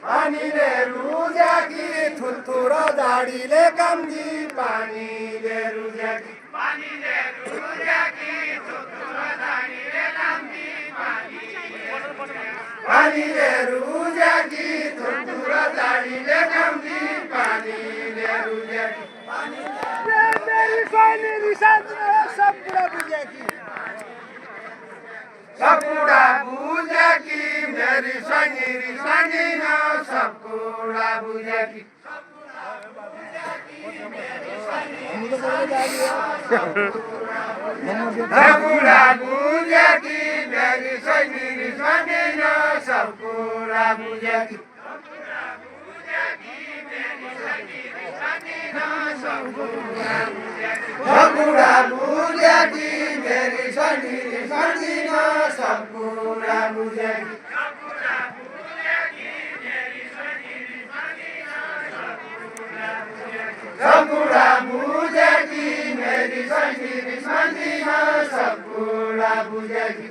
पानीले रुज्याकी थुत्तुर दाडीले कम्ती पानीले रुज्याकी पानीले रुज्याकी थुत्तुर दाडीले कम्ती पानीले रुज्याकी थुत्तुर दाडीले कम्ती पानीले रुज्याकी मेरी स्वामी रिसान्द्र सब कुरा बुझ्याकी सब कुरा बुझ्याकी मेरी स्वामी रिसान्दिन सब कुरा बुझ्याकी सब कुरा बुझ्याकी मेरी स्वामी रिसान्दिन सब कुरा बुझ्याकी सबकुरा बुझ्याकी मेरी स्वामी रिसान्दिन सब कुरा बुझ्याकी सबकुरा बुझ्याकी मेरी स्वामी रिसान्दिन सब कुरा बुझ्याकी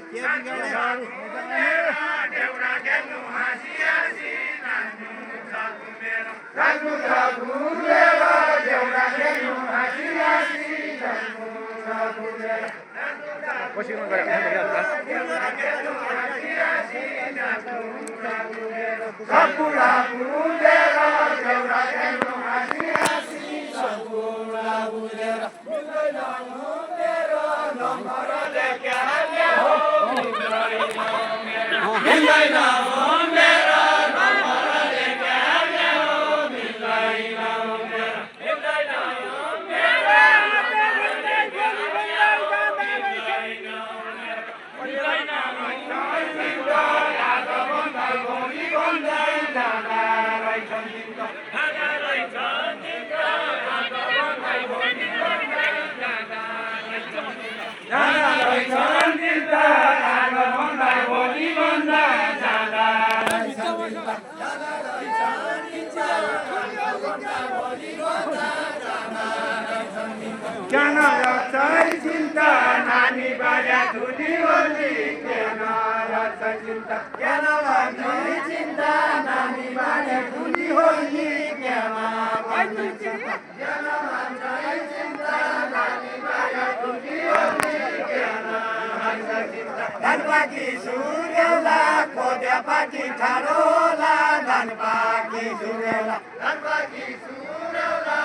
राजमुद्रा घुमेर देउरा खेल्नु हाँसी हाँसी राजमुद्रा घुमेर सब कुरा बुझेर देउरा खेल्नु हाँसी हाँसी सब कुरा बुझेर मिल्दैन मेरो नम्बरले क्या हो मिल्दैन ज्ञान रक्षै चिन्ता नानी बाजा धुली होली ज्ञान रक्षै चिन्ता ज्ञान रक्षै चिन्ता नानी बाजा धुली होली ज्ञान रक्षै चिन्ता ज्ञान रक्षै चिन्ता नानी बाजा धुली होली ज्ञान रक्षै चिन्ता धनपाकी सूर्यला खोद्यापाकी ठाडोला धनपाकी सूर्यला धनपाकी सूर्यला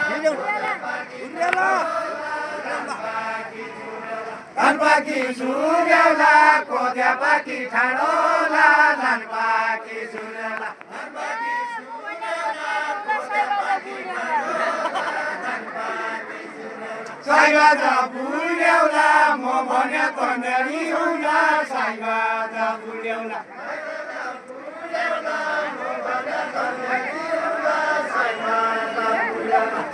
धनपाकी सूर्यला खोद्यापाकी ठाडोला धनपाकी सूर्यला धनपाकी सूर्यला खोद्यापाकी साइबाज बुल्यौला म भने कन्यारी हुँला साइबाज बुल्यौला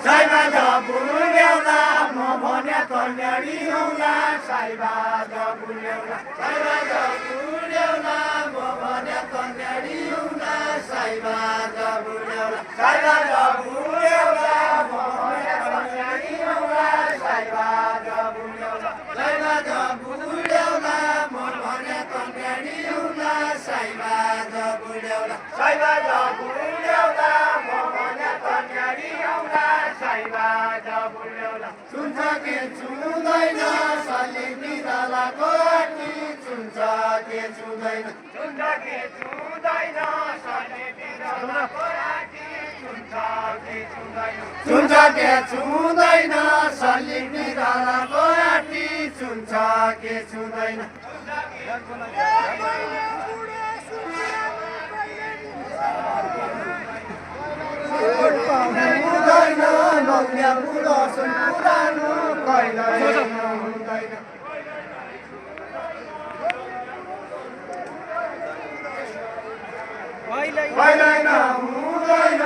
साइबाज बुल्यौला म भने कन्यारी हुँला साइबाज बुल्यौला साइबाज बुल्यौला म भने कन्यारी हुँला साइबाज बुल्यौला साइबाज बुल्यौला म भने कन्यारी हुँला साइबाज बुल्यौला साइबाज बुल्यौला म भने कन्यारी हुँला साइबाज बुल्यौला साइबाज बुल्यौला म भने कन्यारी हुँला साइबाज बुल्यौला सुन्छ के छुँदैन साली बिरालाको आटी सुन्छ के छुँदैन सुन्छ के छुँदैन साली बिरालाको आटी सुन्छ के छुँदैन सुन्छ के छुँदैन साली बिरालाको आटी सुन्छ के छुँदैन हुँदैन नौया बुढो सुन पुरानो कहिल्यै हुँदैन कहिल्यै हुँदैन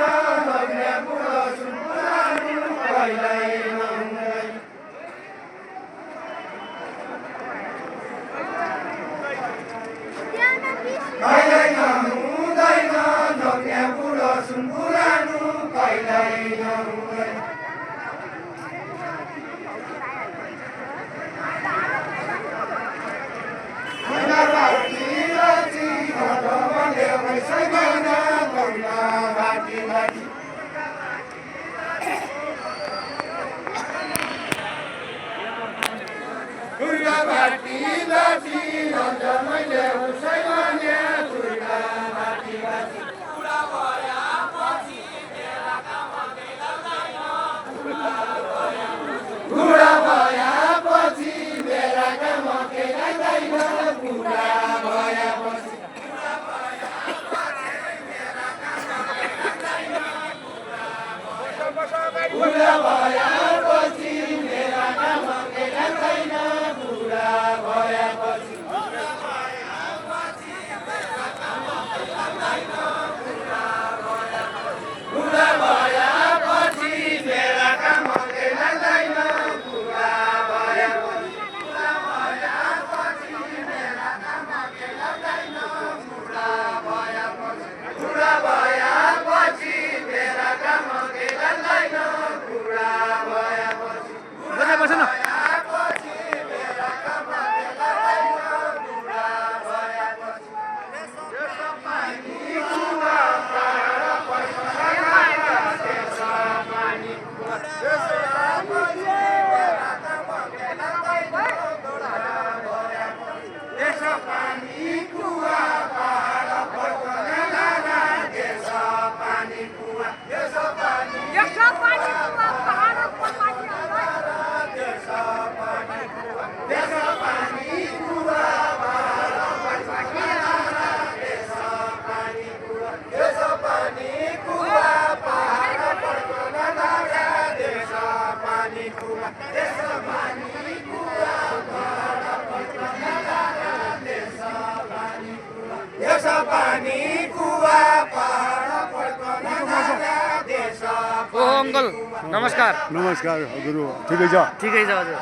अङ्कल नमस्कार। नमस्कार गुरु, ठिकै छ? ठिकै छ हजुर।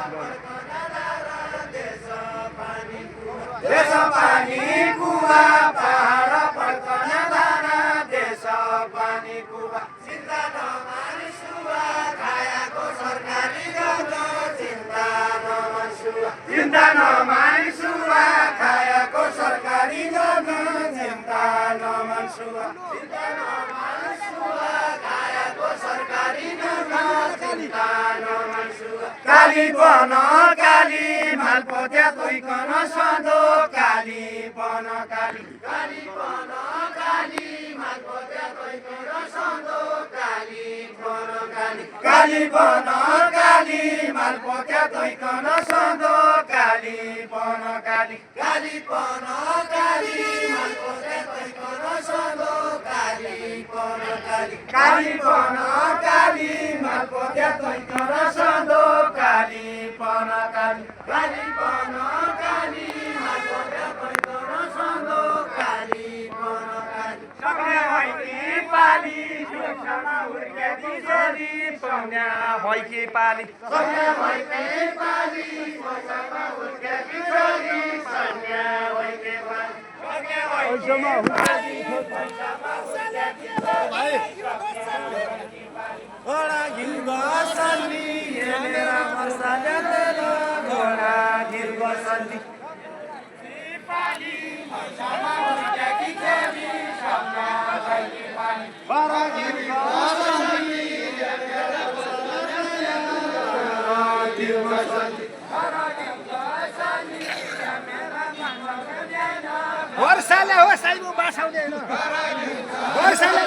देश पानी कुवा पहाड पड्कन धारा देश पानी कुवा चिन्ता नमानिसुवा खायाको सरकारी गदो चिन्ता नमानिसुवा चिन्ता नमानिसुवा खायाको सरकारी गदो चिन्ता नमानिसुवा चिन्ता नमानिसुवा खायाको सरकारी गदो चिन्ता नमानिसुवा काली बन काली मालपोत्या तोइकन सधो काली बन काली काली बन काली मालपोत्या तोइकन सधो काली बन काली काली बन काली मालपोत्या तोइकन सधो काली बन काली काली बन काली मालपोत्या तोइकन सधो काली बन काली काली बन काली मालपोत्या तोइकन सधो काली बन काली काली बन काली मालपोत्या तोइकन सधो काली बन काली सक्ने भइकी पाली सुरक्षामा हुर्केकी छोरी पाउन्या भइकी पाली सक्ने भइकी पाली सुरक्षामा हुर्केकी छोरी सक्ने भइकी पाली सक्ने भइकी पाली सुरक्षामा हुर्केकी छोरी घोडा घिउ बसल्ली हेरेर मसाले तेल घोडा घिउ बसल्ली पाली पैसामा हुर्केकी छोरी सक्ने भइकी पाली घोडा घिउ बसल्ली हेरेर मसाले तेल घोडा घिउ बसल्ली वर्षाले हो साइबु बासाउँदैन वर्षाले